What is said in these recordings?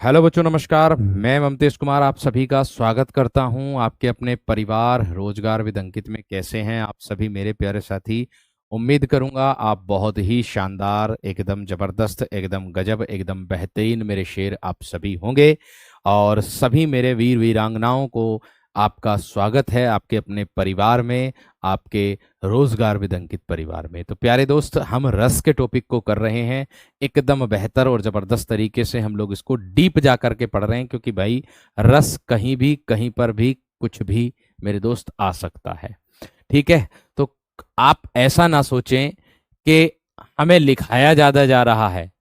Hello बच्चों, नमस्कार। मैं ममतेश कुमार आप सभी का स्वागत करता हूं आपके अपने परिवार रोजगार विद अंकित में। कैसे हैं आप सभी मेरे प्यारे साथी? उम्मीद करूंगा आप बहुत ही शानदार, एकदम जबरदस्त, एकदम गजब, एकदम बेहतरीन मेरे शेर आप सभी होंगे। और सभी मेरे वीर वीरांगनाओं को आपका स्वागत है आपके अपने परिवार में, आपके रोजगार विद अंकित परिवार में। तो प्यारे दोस्त, हम रस के टॉपिक को कर रहे हैं एकदम बेहतर और जबरदस्त तरीके से। हम लोग इसको डीप जा करके पढ़ रहे हैं, क्योंकि भाई रस कहीं भी कहीं पर भी कुछ भी मेरे दोस्त आ सकता है। ठीक है? तो आप ऐसा ना सोचें कि हमें लिखाया ज्यादा जा रहा है।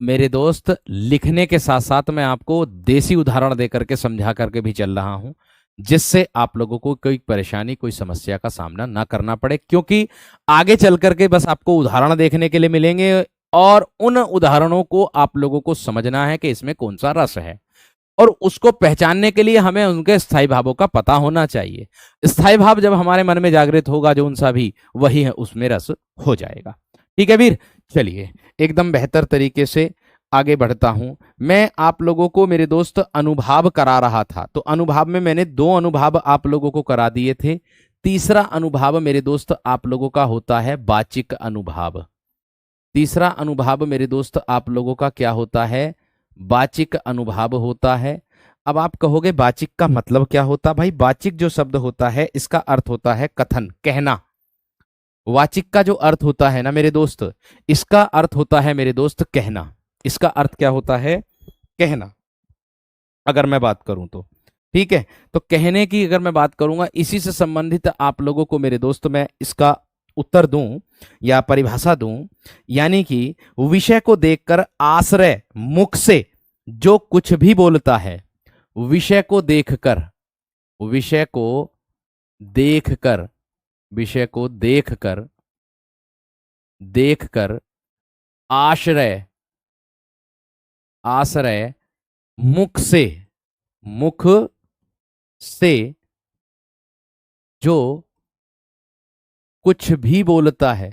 मेरे दोस्त, लिखने के साथ साथ मैं आपको देसी उदाहरण दे करके समझा करके भी चल रहा हूं, जिससे आप लोगों को कोई परेशानी, कोई समस्या का सामना ना करना पड़े। क्योंकि आगे चल करके बस आपको उदाहरण देखने के लिए मिलेंगे, और उन उदाहरणों को आप लोगों को समझना है कि इसमें कौन सा रस है, और उसको पहचानने के लिए हमें उनके स्थायी भावों का पता होना चाहिए। स्थायी भाव जब हमारे मन में जागृत होगा, जो उनसा भी, वही है, उसमें रस हो जाएगा। ठीक है वीर? चलिए एकदम बेहतर तरीके से आगे बढ़ता हूं। मैं आप लोगों को मेरे दोस्त अनुभाव करा रहा था, तो अनुभाव में मैंने दो अनुभाव आप लोगों को करा दिए थे। तीसरा अनुभाव मेरे दोस्त आप लोगों का होता है वाचिक अनुभाव। तीसरा अनुभाव मेरे दोस्त आप लोगों का क्या होता है? वाचिक अनुभाव होता है। अब आप कहोगे वाचिक का मतलब क्या होता है? भाई वाचिक जो शब्द होता है, इसका अर्थ होता है कथन, कहना। वाचिक का जो अर्थ होता है ना मेरे दोस्त, इसका अर्थ होता है मेरे दोस्त कहना। इसका अर्थ क्या होता है? कहना, अगर मैं बात करूं तो। ठीक है? तो कहने की अगर मैं बात करूंगा, इसी से संबंधित आप लोगों को मेरे दोस्त मैं इसका उत्तर दूं या परिभाषा दूं। यानी कि विषय को देखकर आश्रय मुख से जो कुछ भी बोलता है, विषय को देखकर, विषय को देखकर, विषय को देखकर, देखकर आश्रय, आश्रय मुख से, मुख से जो कुछ भी बोलता है,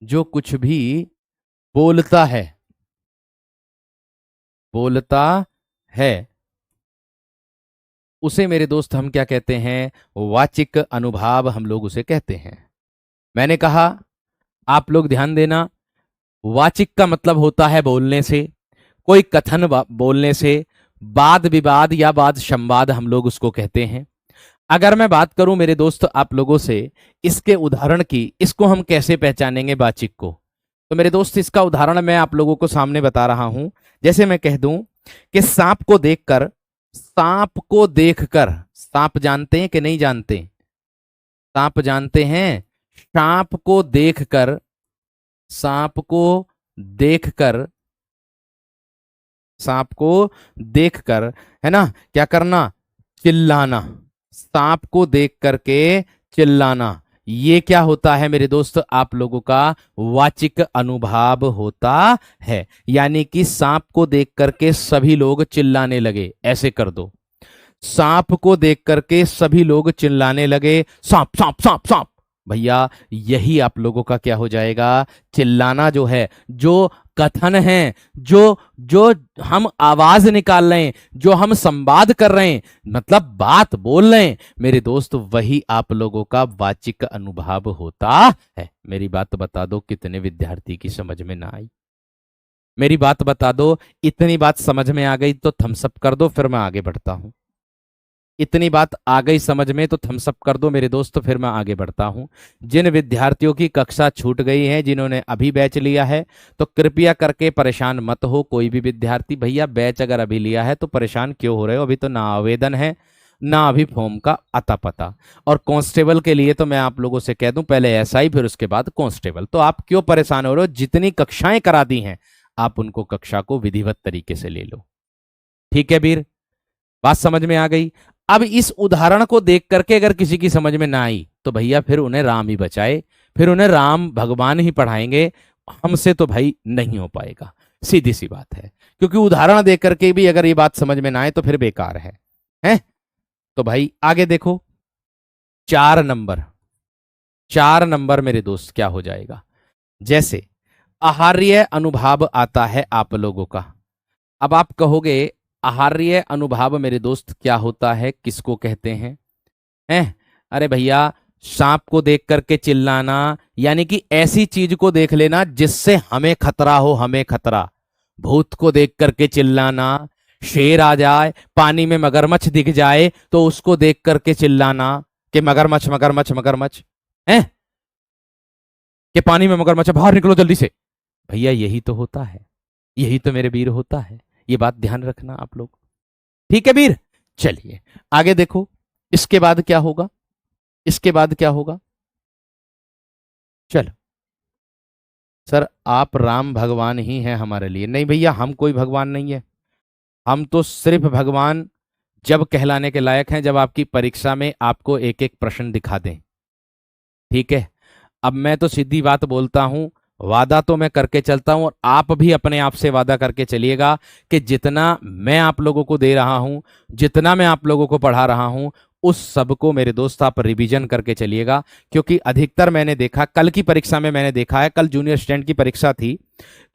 जो कुछ भी बोलता है, बोलता है, उसे मेरे दोस्त हम क्या कहते हैं? वाचिक अनुभाव हम लोग उसे कहते हैं। मैंने कहा, आप लोग ध्यान देना, वाचिक का मतलब होता है बोलने से, कोई कथन बोलने से, वाद विवाद या वाद संवाद हम लोग उसको कहते हैं। अगर मैं बात करूं मेरे दोस्त आप लोगों से इसके उदाहरण की, इसको हम कैसे पहचानेंगे वाचिक को, तो मेरे दोस्त इसका उदाहरण मैं आप लोगों को सामने बता रहा हूं। जैसे मैं कह दूं कि सांप को देखकर, सांप को देखकर, सांप जानते हैं कि नहीं जानते? सांप जानते हैं? सांप को देखकर, सांप को देखकर, सांप को देखकर, है ना, क्या करना? चिल्लाना। सांप को देख करके चिल्लाना, ये क्या होता है मेरे दोस्त? आप लोगों का वाचिक अनुभाव होता है। यानी कि सांप को देख करके सभी लोग चिल्लाने लगे, ऐसे कर दो। सांप को देख करके सभी लोग चिल्लाने लगे, सांप सांप सांप सांप। भैया यही आप लोगों का क्या हो जाएगा? चिल्लाना जो है, जो कथन है, जो जो हम आवाज निकाल रहे हैं, जो हम संवाद कर रहे हैं, मतलब बात बोल रहे हैं मेरे दोस्त, वही आप लोगों का वाचिक अनुभाव होता है। मेरी बात बता दो, कितने विद्यार्थी की समझ में ना आई? मेरी बात बता दो, इतनी बात समझ में आ गई तो थम्स अप कर दो, फिर मैं आगे बढ़ता हूं। इतनी बात आ गई समझ में तो थम्स अप कर दो मेरे दोस्त, फिर मैं आगे बढ़ता हूं। जिन विद्यार्थियों की कक्षा छूट गई है, जिन्होंने अभी बैच लिया है, तो कृपया करके परेशान मत हो कोई भी विद्यार्थी। भैया बैच अगर अभी लिया है तो परेशान क्यों हो रहे हो? अभी तो ना आवेदन है, ना अभी फॉर्म का अता पता। और कांस्टेबल के लिए तो मैं आप लोगों से कह दूं, पहले एसआई फिर उसके बाद कांस्टेबल। तो आप क्यों परेशान हो रहे हो? जितनी कक्षाएं करा दी हैं, आप उनको कक्षा को विधिवत तरीके से ले लो। ठीक है वीर? बात समझ में आ गई? अब इस उदाहरण को देख करके अगर किसी की समझ में ना आई, तो भैया फिर उन्हें राम ही बचाए, फिर उन्हें राम भगवान ही पढ़ाएंगे। हमसे तो भाई नहीं हो पाएगा, सीधी सी बात है। क्योंकि उदाहरण देख करके भी अगर ये बात समझ में ना आए तो फिर बेकार है, हैं? तो भाई आगे देखो, 4 नंबर, 4 नंबर मेरे दोस्त क्या हो जाएगा? जैसे आहार्य अनुभाव आता है आप लोगों का, अब आप कहोगे आहार्य अनुभाव मेरे दोस्त क्या होता है, किसको कहते हैं? अरे भैया, सांप को देख करके चिल्लाना यानी कि ऐसी चीज को देख लेना जिससे हमें खतरा हो, हमें खतरा। भूत को देख करके चिल्लाना, शेर आ जाए, पानी में मगरमच्छ दिख जाए तो उसको देख करके चिल्लाना कि मगरमच्छ मगरमच्छ मगरमच्छ है, कि पानी में मगरमच्छ, बाहर निकलो जल्दी से। भैया यही तो होता है, यही तो मेरे वीर होता है। ये बात ध्यान रखना आप लोग, ठीक है वीर? चलिए आगे देखो, इसके बाद क्या होगा, इसके बाद क्या होगा? चलो सर, आप राम भगवान ही हैं हमारे लिए। नहीं भैया, हम कोई भगवान नहीं है, हम तो सिर्फ भगवान जब कहलाने के लायक हैं जब आपकी परीक्षा में आपको एक एक प्रश्न दिखा दें, ठीक है? अब मैं तो सीधी बात बोलता हूं, वादा तो मैं करके चलता हूं, और आप भी अपने आप से वादा करके चलिएगा कि जितना मैं आप लोगों को दे रहा हूं, जितना मैं आप लोगों को पढ़ा रहा हूं, उस सब को मेरे दोस्त आप रिवीजन करके चलिएगा। क्योंकि अधिकतर मैंने देखा, कल की परीक्षा में मैंने देखा है, कल जूनियर स्टैंड की परीक्षा थी,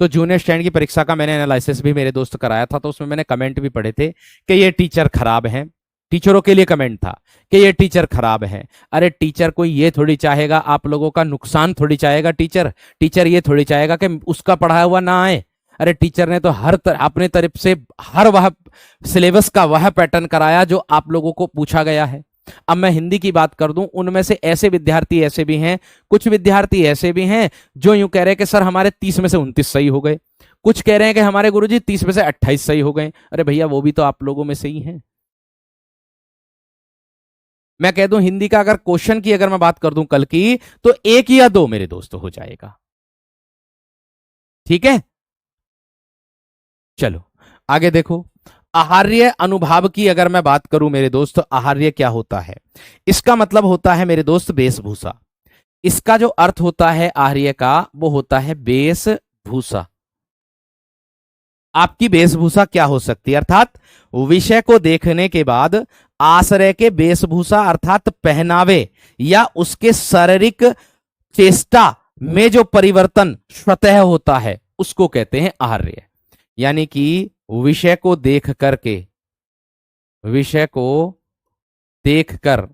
तो जूनियर स्टैंड की परीक्षा का मैंने एनालिसिस भी मेरे दोस्त कराया था, तो उसमें मैंने कमेंट भी पढ़े थे कि ये टीचर खराब हैं। टीचरों के लिए कमेंट था कि ये टीचर खराब है। अरे टीचर कोई ये थोड़ी चाहेगा, आप लोगों का नुकसान थोड़ी चाहेगा टीचर। टीचर ये थोड़ी चाहेगा कि उसका पढ़ाया हुआ ना आए। अरे टीचर ने तो अपने तरफ से हर वह सिलेबस का वह पैटर्न कराया जो आप लोगों को पूछा गया है। अब मैं हिंदी की बात कर दूं, उनमें से ऐसे विद्यार्थी ऐसे भी हैं, कुछ विद्यार्थी ऐसे भी हैं जो यूं कह रहे हैं कि सर हमारे 30 में से 29 सही हो गए, कुछ कह रहे हैं कि हमारे गुरुजी 30 में से 28 सही हो गए। अरे भैया, वो भी तो आप लोगों में से ही हैं। मैं कह दूं हिंदी का अगर क्वेश्चन की अगर मैं बात कर दूं कल की, तो एक या दो मेरे दोस्त हो जाएगा, ठीक है? चलो आगे देखो, आहार्य अनुभाव की अगर मैं बात करूं मेरे दोस्त, आहार्य क्या होता है? इसका मतलब होता है मेरे दोस्त वेशभूषा। इसका जो अर्थ होता है आहार्य का, वो होता है वेशभूषा। आपकी वेशभूषा क्या हो सकती है? अर्थात विषय को देखने के बाद आश्रय के वेशभूषा अर्थात पहनावे या उसके शारीरिक चेष्टा में जो परिवर्तन स्वतः होता है उसको कहते हैं आहार्य। यानी कि विषय को देख करके, विषय को देखकर,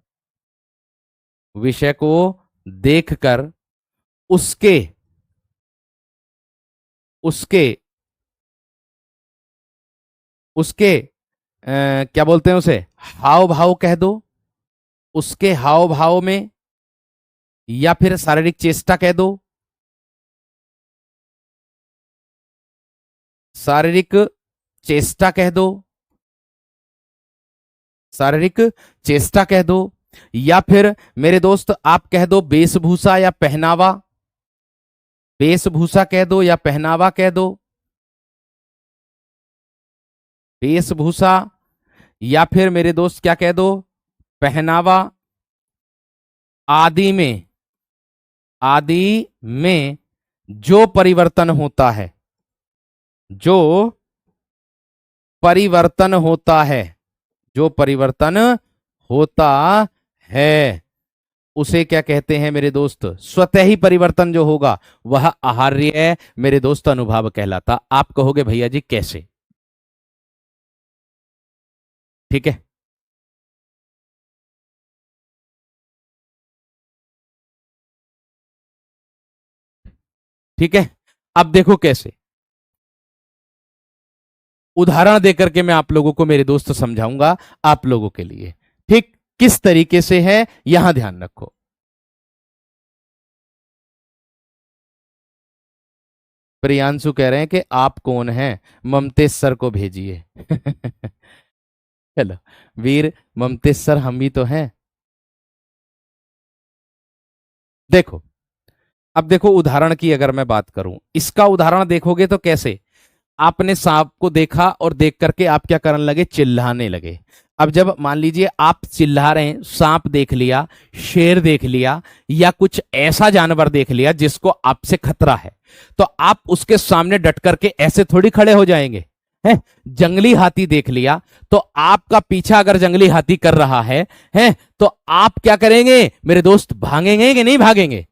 विषय को देखकर उसके उसके उसके क्या बोलते हैं उसे, हाव भाव कह दो, उसके हाव भाव में, या फिर शारीरिक चेष्टा कह दो, शारीरिक चेष्टा कह दो, शारीरिक चेष्टा कह दो, या फिर मेरे दोस्त आप कह दो वेशभूषा या पहनावा, वेशभूषा कह दो या पहनावा कह दो, वेशभूषा या फिर मेरे दोस्त क्या कह दो, पहनावा, आदि में, आदि में जो परिवर्तन होता है, जो परिवर्तन होता है, जो परिवर्तन होता है उसे क्या कहते हैं मेरे दोस्त? स्वतः ही परिवर्तन जो होगा वह आहार्य मेरे दोस्त अनुभाव कहलाता। आप कहोगे भैया जी कैसे? ठीक है, ठीक है, अब देखो कैसे, उदाहरण देकर के मैं आप लोगों को मेरे दोस्त समझाऊंगा आप लोगों के लिए, ठीक किस तरीके से है यहां ध्यान रखो। प्रियांशु कह रहे हैं कि आप कौन हैं, ममतेश सर को भेजिए। चलो वीर, ममतेश सर हम ही तो हैं। देखो, अब देखो उदाहरण की अगर मैं बात करूं, इसका उदाहरण देखोगे तो कैसे, आपने सांप को देखा और देख करके आप क्या करने लगे, चिल्लाने लगे। अब जब मान लीजिए आप चिल्ला रहे हैं, सांप देख लिया, शेर देख लिया, या कुछ ऐसा जानवर देख लिया जिसको आपसे खतरा है, तो आप उसके सामने डट करके ऐसे थोड़ी खड़े हो जाएंगे। है, जंगली हाथी देख लिया, तो आपका पीछा अगर जंगली हाथी कर रहा है तो आप क्या करेंगे मेरे दोस्त, भागेंगे कि नहीं भागेंगे?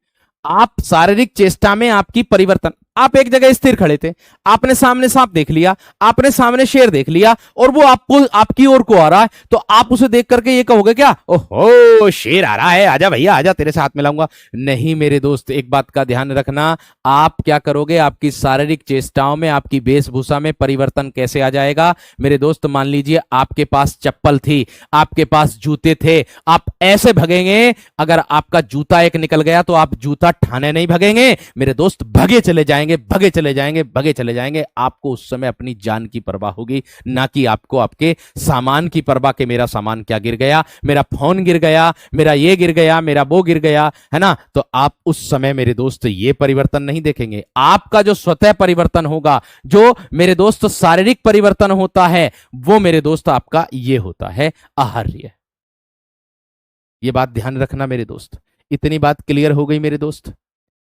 आप शारीरिक चेष्टा में आपकी परिवर्तन, आप एक जगह स्थिर खड़े थे, आपने सामने सांप देख लिया, आपने सामने शेर देख लिया और वो आपको आपकी ओर को आ रहा है, तो आप उसे देख करके ये कहोगे क्या, ओहो शेर आ रहा है, आजा भैया आजा तेरे साथ मिलाऊंगा। नहीं मेरे दोस्त, एक बात का ध्यान रखना, आप क्या करोगे, आपकी शारीरिक चेष्टाओं में, आपकी वेशभूषा में परिवर्तन कैसे आ जाएगा मेरे दोस्त। मान लीजिए आपके पास चप्पल थी, आपके पास जूते थे, आप ऐसे भगेंगे, अगर आपका जूता एक निकल गया तो आप जूता ठाने नहीं भगेंगे मेरे दोस्त, भगे चले जाएंगे, भगे चले जाएंगे, भगे चले जाएंगे। आपको उस समय अपनी जान की परवाह होगी, ना कि आपको आपके सामान की परवाह के मेरा सामान क्या गिर गया, मेरा फोन गिर गया, मेरा ये गिर गया, मेरा वो गिर गया, है ना। तो आप उस समय मेरे दोस्त ये परिवर्तन नहीं देखेंगे। आपका जो स्वतः परिवर्तन होगा, जो मेरे दोस्त शारीरिक परिवर्तन होता है, वो मेरे दोस्त आपका ये होता है आहार्य। ये बात ध्यान रखना मेरे दोस्त। इतनी बात क्लियर हो गई मेरे दोस्त,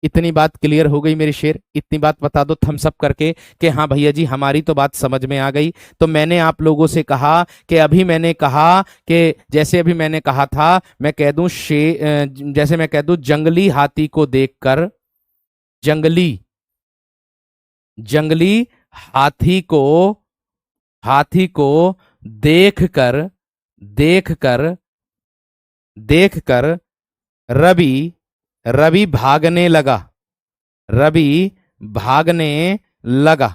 इतनी बात क्लियर हो गई मेरे शेर, इतनी बात बता दो थम्स अप करके कि हाँ भैया जी हमारी तो बात समझ में आ गई। तो मैंने आप लोगों से कहा कि अभी मैंने कहा कि जैसे अभी मैंने कहा था, मैं कह दूं जैसे मैं कह दूं जंगली हाथी को देखकर, जंगली जंगली हाथी को, हाथी को देखकर, देखकर देखकर रवि, रवि भागने लगा, रवि भागने लगा।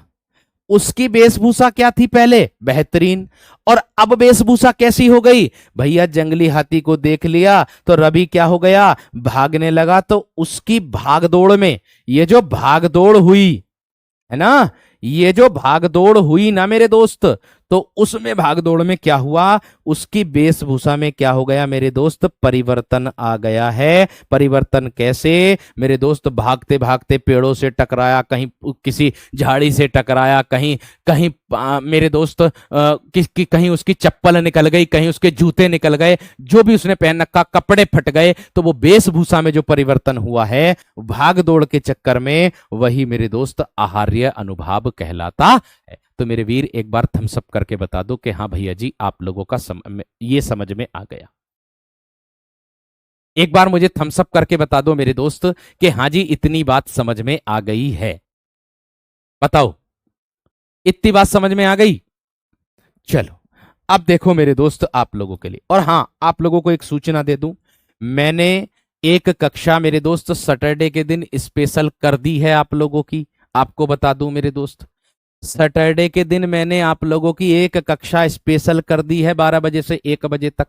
उसकी वेशभूषा क्या थी पहले, बेहतरीन, और अब वेशभूषा कैसी हो गई भैया, जंगली हाथी को देख लिया तो रवि क्या हो गया, भागने लगा। तो उसकी भागदौड़ में, ये जो भागदौड़ हुई है ना, ये जो भागदौड़ हुई ना मेरे दोस्त, तो उसमें भागदौड़ में क्या हुआ, उसकी वेशभूषा में क्या हो गया मेरे दोस्त, परिवर्तन आ गया है। परिवर्तन कैसे मेरे दोस्त, भागते भागते पेड़ों से टकराया, कहीं किसी झाड़ी से टकराया, कहीं कहीं मेरे दोस्त कहीं उसकी चप्पल निकल गई, कहीं उसके जूते निकल गए, जो भी उसने पहन रखा, कपड़े फट गए। तो वो वेशभूषा में जो परिवर्तन हुआ है भाग दौड़ के चक्कर में, वही मेरे दोस्त आहार्य अनुभाव कहलाता है। तो मेरे वीर एक बार थम्स अप करके बता दो कि हाँ भैया जी आप लोगों का ये समझ में आ गया। एक बार मुझे थम्स अप करके बता दो मेरे दोस्त कि हाँ जी इतनी बात समझ में आ गई है। बताओ इतनी बात समझ में आ गई। चलो अब देखो मेरे दोस्त आप लोगों के लिए, और हाँ आप लोगों को एक सूचना दे दूं, मैंने एक कक्षा मेरे दोस्त सैटरडे के दिन स्पेशल कर दी है आप लोगों की। आपको बता दूं मेरे दोस्त, सैटरडे के दिन मैंने आप लोगों की एक कक्षा स्पेशल कर दी है 12 बजे से 1 बजे तक।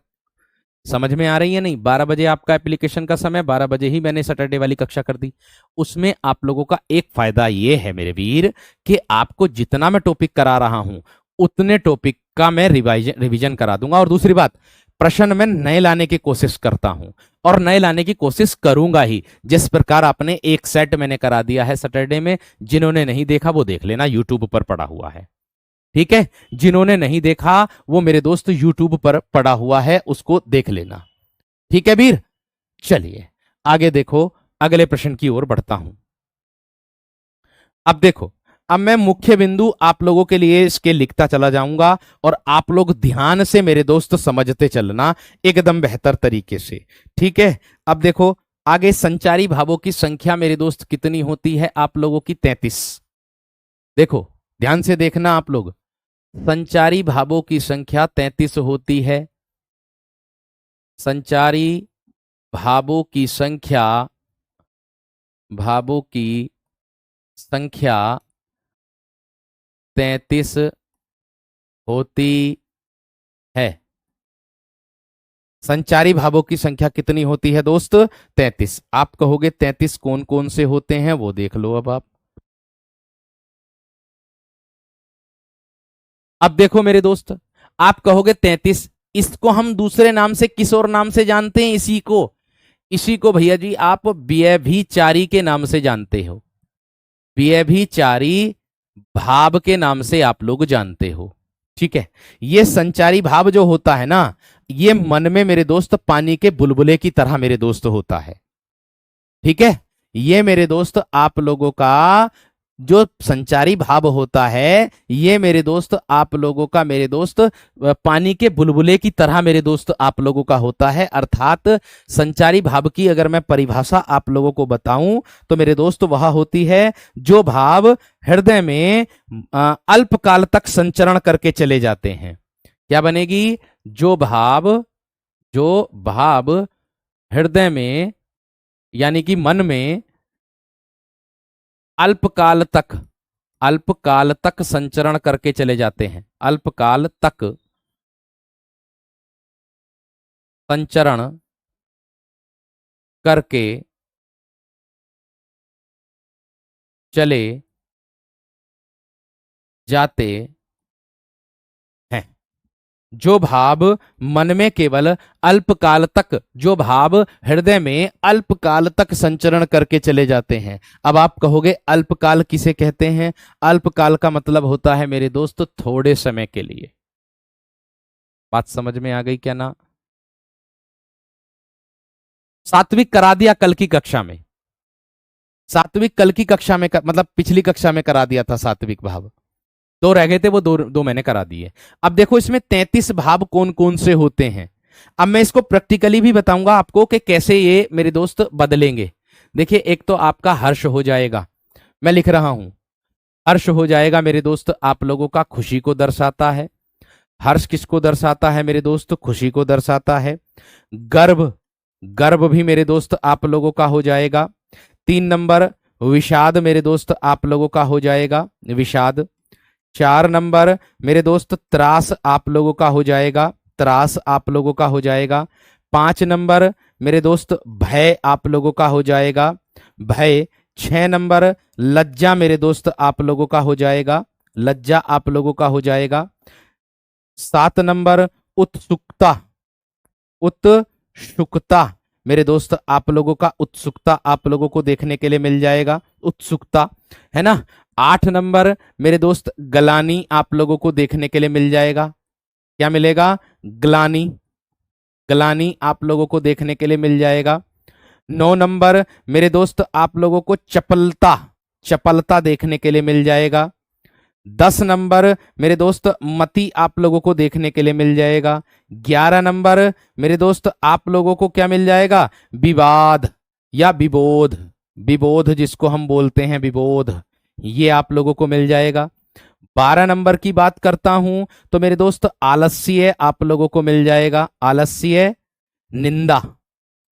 समझ में आ रही है नहीं, 12 बजे आपका एप्लीकेशन का समय, 12 बजे ही मैंने सैटरडे वाली कक्षा कर दी। उसमें आप लोगों का एक फायदा ये है मेरे वीर कि आपको जितना मैं टॉपिक करा रहा हूं उतने टॉपिक का मैं रिवीजन करा दूंगा। और दूसरी बात, प्रश्न मैं नए लाने की कोशिश करता हूं और नए लाने की कोशिश करूंगा ही। जिस प्रकार आपने एक सेट मैंने करा दिया है सैटरडे में, जिन्होंने नहीं देखा वो देख लेना, यूट्यूब पर पड़ा हुआ है, ठीक है। जिन्होंने नहीं देखा वो मेरे दोस्त यूट्यूब पर पड़ा हुआ है, उसको देख लेना, ठीक है वीर। चलिए आगे देखो, अगले प्रश्न की ओर बढ़ता हूं। अब देखो, अब मैं मुख्य बिंदु आप लोगों के लिए इसके लिखता चला जाऊंगा और आप लोग ध्यान से मेरे दोस्त समझते चलना एकदम बेहतर तरीके से, ठीक है। अब देखो आगे, संचारी भावों की संख्या मेरे दोस्त कितनी होती है आप लोगों की, 33। देखो ध्यान से देखना आप लोग, संचारी भावों की संख्या 33 होती है। संचारी भावों की संख्या, भावों की संख्या 33 होती है। संचारी भावों की संख्या कितनी होती है दोस्त, 33। आप कहोगे 33 कौन कौन से होते हैं, वो देख लो। अब देखो मेरे दोस्त, आप कहोगे 33, इसको हम दूसरे नाम से किस और नाम से जानते हैं, इसी को भैया जी आप व्यभिचारी के नाम से जानते हो। व्यभिचारी भाव के नाम से आप लोग जानते हो, ठीक है। ये संचारी भाव जो होता है ना, ये मन में मेरे दोस्त पानी के बुलबुले की तरह मेरे दोस्त होता है, ठीक है। ये मेरे दोस्त आप लोगों का जो संचारी भाव होता है ये मेरे दोस्त आप लोगों का, मेरे दोस्त पानी के बुलबुले की तरह मेरे दोस्त आप लोगों का होता है। अर्थात संचारी भाव की अगर मैं परिभाषा आप लोगों को बताऊं तो मेरे दोस्त वह होती है जो भाव हृदय में अल्पकाल तक संचरण करके चले जाते हैं। क्या बनेगी? जो भाव हृदय में यानी कि मन में अल्पकाल तक संचरण करके चले जाते हैं, अल्पकाल तक संचरण करके चले जाते हैं। जो भाव मन में केवल अल्पकाल तक, जो भाव हृदय में अल्पकाल तक संचरण करके चले जाते हैं। अब आप कहोगे अल्पकाल किसे कहते हैं? अल्पकाल का मतलब होता है मेरे दोस्त थोड़े समय के लिए। बात समझ में आ गई क्या ना? सात्विक करा दिया कल की कक्षा में, सात्विक कल की कक्षा में मतलब पिछली कक्षा में करा दिया था सात्विक भाव। दो रह गए थे, वो दो दो मैंने करा दिए। अब देखो इसमें 33 भाव कौन कौन से होते हैं। अब मैं इसको प्रैक्टिकली भी बताऊंगा आपको कि कैसे ये मेरे दोस्त बदलेंगे। देखिए एक तो आपका हर्ष हो जाएगा, मैं लिख रहा हूं, हर्ष हो जाएगा मेरे दोस्त आप लोगों का, खुशी को दर्शाता है। हर्ष किसको दर्शाता है मेरे दोस्त? खुशी को दर्शाता है। गर्व, गर्व भी मेरे दोस्त आप लोगों का हो जाएगा। 3 नंबर विषाद मेरे दोस्त आप लोगों का हो जाएगा, विषाद। 4 नंबर मेरे दोस्त त्रास आप लोगों का हो जाएगा, त्रास आप लोगों का हो जाएगा। 5 नंबर मेरे दोस्त भय आप लोगों का हो जाएगा, भय। 6 नंबर लज्जा मेरे दोस्त आप लोगों का हो जाएगा, लज्जा आप लोगों का हो जाएगा। 7 नंबर उत्सुकता, उत्सुकता मेरे दोस्त आप लोगों का, उत्सुकता आप लोगों को देखने के लिए मिल जाएगा, उत्सुकता, है ना। 8 नंबर मेरे दोस्त ग्लानि आप लोगों को देखने के लिए मिल जाएगा। क्या मिलेगा? ग्लानि, ग्लानि आप लोगों को देखने के लिए मिल जाएगा। 9 नंबर मेरे दोस्त आप लोगों को चपलता, चपलता देखने के लिए मिल जाएगा। 10 नंबर मेरे दोस्त मति आप लोगों को देखने के लिए मिल जाएगा। 11 नंबर मेरे दोस्त आप लोगों को क्या मिल जाएगा? विवाद या विबोध, विबोध जिसको हम बोलते हैं विबोध, ये आप लोगों को मिल जाएगा। 12 नंबर की बात करता हूं तो मेरे दोस्त आलस्य आप लोगों को मिल जाएगा, आलस्य। निंदा,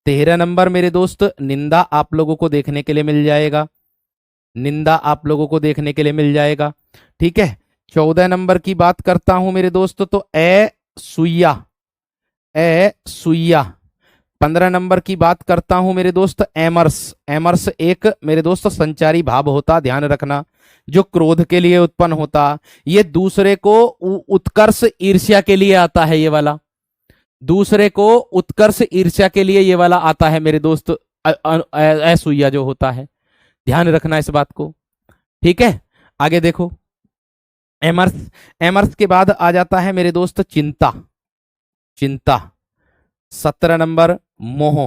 13 नंबर मेरे दोस्त निंदा आप लोगों को देखने के लिए मिल जाएगा, निंदा आप लोगों को देखने के लिए मिल जाएगा। ठीक है। 14 नंबर की बात करता हूं मेरे दोस्त तो सुइया, सुइया। 15 नंबर की बात करता हूं मेरे दोस्त एमर्स, एमर्स एक मेरे दोस्त संचारी भाव होता, ध्यान रखना, जो क्रोध के लिए उत्पन्न होता। ये दूसरे को उत्कर्ष ईर्ष्या के लिए आता है, ये वाला दूसरे को उत्कर्ष ईर्ष्या के लिए ये वाला आता है मेरे दोस्त, असुइया जो होता है, ध्यान रखना इस बात को। ठीक है, आगे देखो। एमर्स, एमर्स के बाद आ जाता है मेरे दोस्त चिंता, चिंता। 17 नंबर मोह,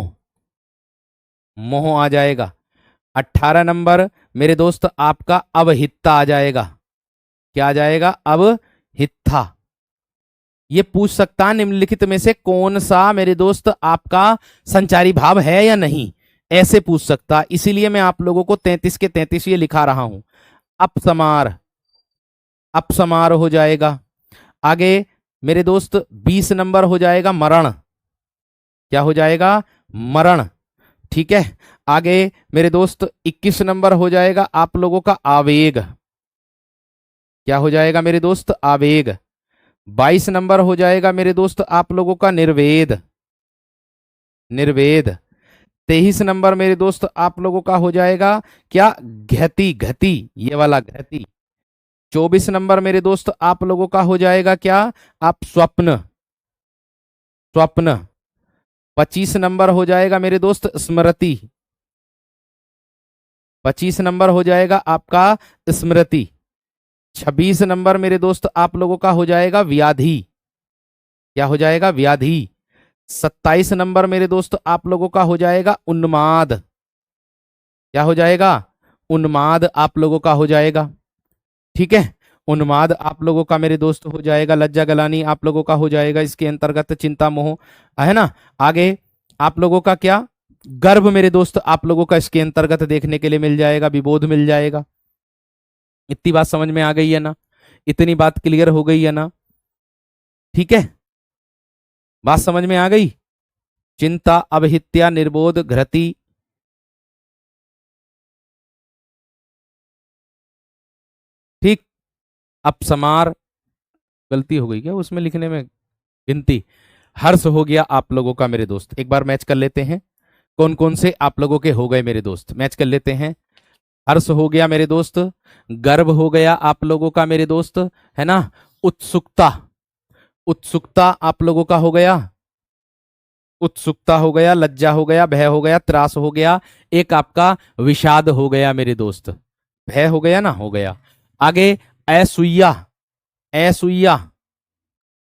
मोह आ जाएगा। 18 नंबर मेरे दोस्त आपका अवहिता आ जाएगा। क्या आ जाएगा? अवहिता। ये पूछ सकता निम्नलिखित में से कौन सा मेरे दोस्त आपका संचारी भाव है या नहीं, ऐसे पूछ सकता, इसीलिए मैं आप लोगों को 33 के 33 ये लिखा रहा हूं। अपसमार, अपसमार हो जाएगा। आगे मेरे दोस्त 20 नंबर हो जाएगा मरण, क्या हो जाएगा? मरण। ठीक है। आगे मेरे दोस्त 21 नंबर हो जाएगा आप लोगों का आवेग, क्या हो जाएगा मेरे दोस्त? आवेग। 22 नंबर हो जाएगा मेरे दोस्त आप लोगों का निर्वेद, निर्वेद। 23 नंबर मेरे दोस्त आप लोगों का हो जाएगा क्या? घति, घति, ये वाला घति। 24 नंबर मेरे दोस्त आप लोगों का हो जाएगा क्या? आप स्वप्न, स्वप्न। 25 नंबर हो जाएगा मेरे दोस्त स्मृति, 25 नंबर हो जाएगा आपका स्मृति। 26 नंबर मेरे दोस्त आप लोगों का हो जाएगा व्याधि, क्या हो जाएगा? व्याधि। 27 नंबर मेरे दोस्त आप लोगों का हो जाएगा उन्माद, क्या हो जाएगा? उन्माद आप लोगों का हो जाएगा। ठीक है, उन्माद आप लोगों का मेरे दोस्त हो जाएगा। लज्जा गलानी आप लोगों का हो जाएगा इसके अंतर्गत, चिंता मोह, है ना। आगे आप लोगों का क्या, गर्भ मेरे दोस्त आप लोगों का इसके अंतर्गत देखने के लिए मिल जाएगा, विबोध मिल जाएगा। इतनी बात समझ में आ गई है ना, इतनी बात क्लियर हो गई है ना। ठीक है, बात समझ में आ गई। चिंता, अवहित्या, निर्बोध, घृति, ठीक, अपसमार, गलती हो गई क्या उसमें लिखने में, गिनती, हर्ष हो गया आप लोगों का मेरे दोस्त। एक बार मैच कर लेते हैं कौन कौन से आप लोगों के हो गए मेरे दोस्त, मैच कर लेते हैं। हर्ष हो गया मेरे दोस्त, गर्व हो गया आप लोगों का मेरे दोस्त, है ना। उत्सुकता, उत्सुकता आप लोगों का हो गया, उत्सुकता हो गया, लज्जा हो गया, भय हो गया, त्रास हो गया, एक आपका विषाद हो गया मेरे दोस्त। भय हो गया ना, हो गया। आगे असुइया, असुइया,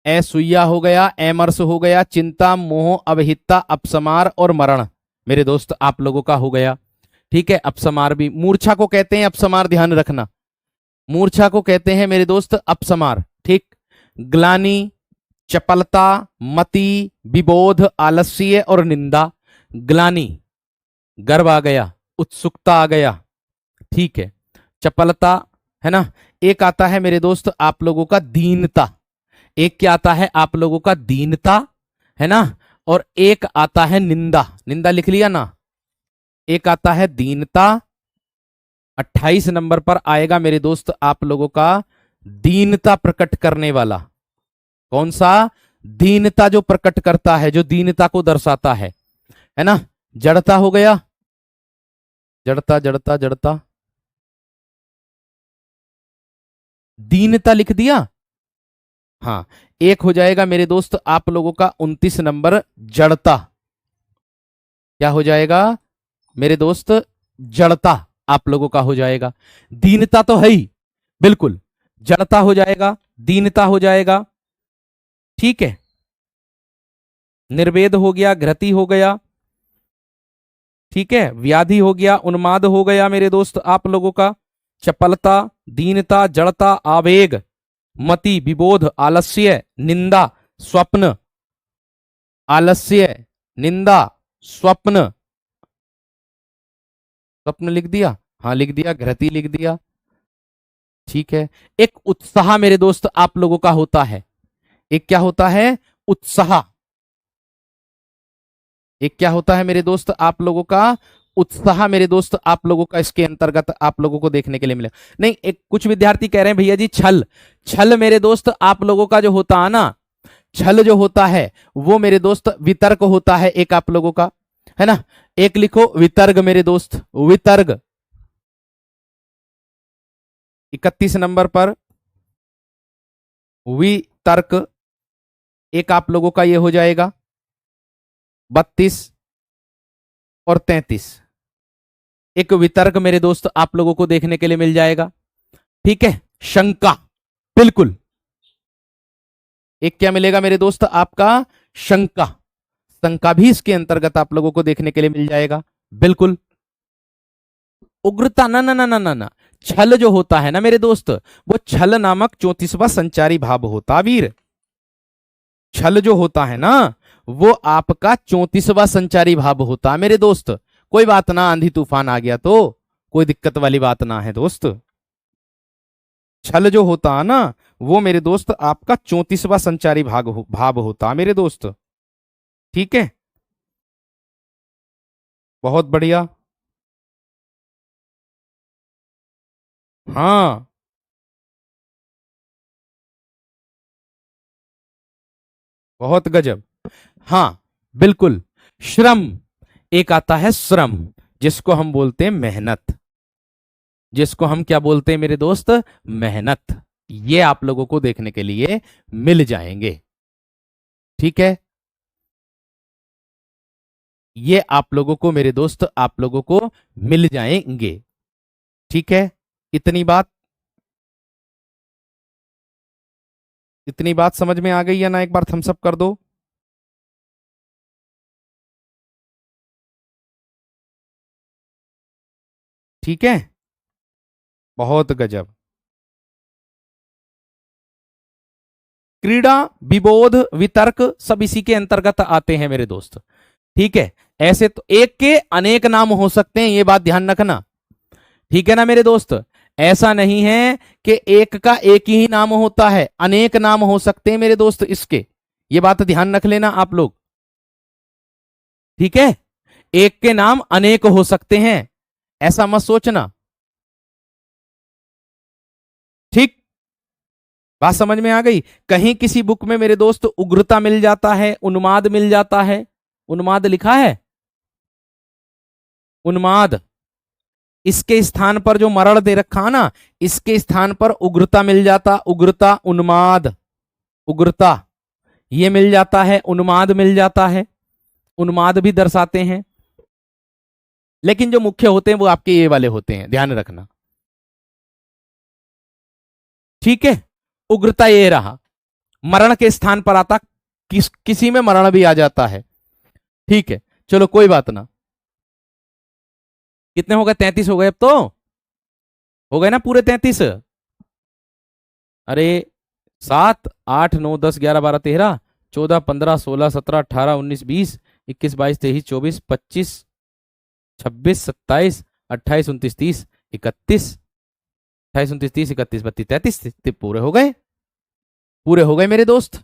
असुइया हो गया, एमर्स हो गया, चिंता, मोह, अवहितता, अपसमार और मरण मेरे दोस्त आप लोगों का हो गया। ठीक है, अपसमार भी मूर्छा को कहते हैं, अपसमार ध्यान रखना, मूर्छा को कहते हैं मेरे दोस्त अपसमार। ठीक, ग्लानी, चपलता, मति, विबोध, आलस्य और निंदा। ग्लानी, गर्व आ गया, उत्सुकता आ गया, ठीक है, चपलता, है ना। एक आता है मेरे दोस्त आप लोगों का दीनता, एक क्या आता है आप लोगों का दीनता, है ना। और एक आता है निंदा, निंदा लिख लिया ना। एक आता है दीनता, 28 नंबर पर आएगा मेरे दोस्त आप लोगों का दीनता प्रकट करने वाला। कौन सा, दीनता जो प्रकट करता है, जो दीनता को दर्शाता है ना। जड़ता हो गया, जड़ता जड़ता जड़ता, दीनता लिख दिया। हाँ, एक हो जाएगा मेरे दोस्त आप लोगों का 29 नंबर जड़ता। क्या हो जाएगा मेरे दोस्त, जड़ता आप लोगों का हो जाएगा। दीनता तो है ही, बिल्कुल, जड़ता हो जाएगा, दीनता हो जाएगा। ठीक है, निर्वेद हो गया, घृति हो गया, ठीक है, व्याधि हो गया, उन्माद हो गया मेरे दोस्त आप लोगों का, चपलता, दीनता, जड़ता, आवेग, मति, विबोध, आलस्य, निंदा, स्वप्न, आलस्य, निंदा, स्वप्न, स्वप्न लिख दिया, हाँ लिख दिया, घृति लिख दिया। ठीक है, एक उत्साह मेरे दोस्त आप लोगों का होता है, एक क्या होता है, उत्साह। एक क्या होता है मेरे दोस्त आप लोगों का, उत्साह मेरे दोस्त आप लोगों का इसके अंतर्गत आप लोगों को देखने के लिए मिले। नहीं, एक कुछ विद्यार्थी कह रहे हैं भैया जी छल, छल मेरे दोस्त आप लोगों का जो होता है ना, छल जो होता है वो मेरे दोस्त वितर्क होता है एक आप लोगों का, है ना। एक लिखो वितर्क मेरे दोस्त, वितर्क 31 नंबर पर, वितर्क एक आप लोगों का ये हो जाएगा। 32 और 33 एक वितर्क मेरे दोस्त आप लोगों को देखने के लिए मिल जाएगा। ठीक है, शंका, बिल्कुल, एक क्या मिलेगा मेरे दोस्त आपका, शंका, शंका भी इसके अंतर्गत आप लोगों को देखने के लिए मिल जाएगा, बिल्कुल। उग्रता, ना ना ना ना ना ना, छल जो होता है ना मेरे दोस्त, वो छल नामक 34वां संचारी भाव होता वीर। छल जो होता है ना वो आपका 34वां संचारी भाव होता मेरे दोस्त। कोई बात ना, आंधी तूफान आ गया तो कोई दिक्कत वाली बात ना है दोस्त। छल जो होता है ना वो मेरे दोस्त आपका 34वां संचारी भाव होता मेरे दोस्त। ठीक है, बहुत बढ़िया, हाँ बहुत गजब, हाँ बिल्कुल। श्रम, एक आता है श्रम, जिसको हम बोलते हैं मेहनत, जिसको हम क्या बोलते हैं मेरे दोस्त, मेहनत। ये आप लोगों को देखने के लिए मिल जाएंगे। ठीक है, ये आप लोगों को मेरे दोस्त आप लोगों को मिल जाएंगे। ठीक है, इतनी बात, इतनी बात समझ में आ गई है ना, एक बार थम्स अप कर दो। ठीक है, बहुत गजब। क्रीड़ा, विबोध, वितर्क सब इसी के अंतर्गत आते हैं मेरे दोस्त। ठीक है, ऐसे तो एक के अनेक नाम हो सकते हैं, ये बात ध्यान रखना। ठीक है ना मेरे दोस्त, ऐसा नहीं है कि एक का एक ही नाम होता है, अनेक नाम हो सकते हैं मेरे दोस्त इसके, ये बात ध्यान रख लेना आप लोग। ठीक है, एक के नाम अनेक हो सकते हैं, ऐसा मत सोचना। ठीक, बात समझ में आ गई। कहीं किसी बुक में मेरे दोस्त उग्रता मिल जाता है, उन्माद मिल जाता है, उन्माद लिखा है, उन्माद, इसके स्थान पर जो मरण दे रखा ना, इसके स्थान पर उग्रता मिल जाता, उग्रता, उन्माद, उग्रता ये मिल जाता है, उन्माद मिल जाता है, उन्माद भी दर्शाते हैं। लेकिन जो मुख्य होते हैं वो आपके ये वाले होते हैं, ध्यान रखना। ठीक है, उग्रता ये रहा, मरण के स्थान पर आता, किसी में मरण भी आ जाता है। ठीक है, चलो कोई बात ना। कितने हो गए? 33 हो गए अब तो, हो गए ना पूरे 33? अरे 7, 8, 9, 10, 11, 12, 13, 14, 15, 16, 17, 18, 19, 20, 21, 22, 23, 24, 25, 26, 27, 28, 29, 30, 31, 28, 29, 30, 31, 32, 33 पूरे हो गए, पूरे हो गए मेरे दोस्त।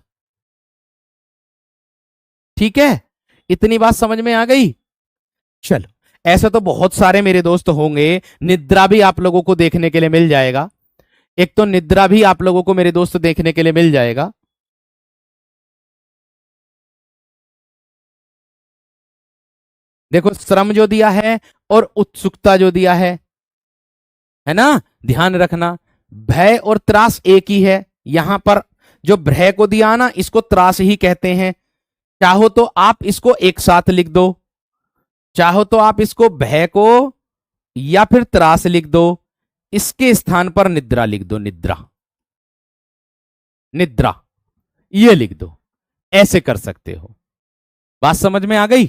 ठीक है, इतनी बात समझ में आ गई। चलो, ऐसे तो बहुत सारे मेरे दोस्त होंगे, निद्रा भी आप लोगों को देखने के लिए मिल जाएगा। एक तो निद्रा भी आप लोगों को मेरे दोस्त देखने के लिए मिल जाएगा। देखो, श्रम जो दिया है और उत्सुकता जो दिया है ना, ध्यान रखना। भय और त्रास एक ही है, यहां पर जो भय को दिया ना, इसको त्रास ही कहते हैं। चाहो तो आप इसको एक साथ लिख दो, चाहो तो आप इसको भय को या फिर त्रास लिख दो, इसके स्थान पर निद्रा लिख दो, निद्रा, निद्रा ये लिख दो, ऐसे कर सकते हो। बात समझ में आ गई?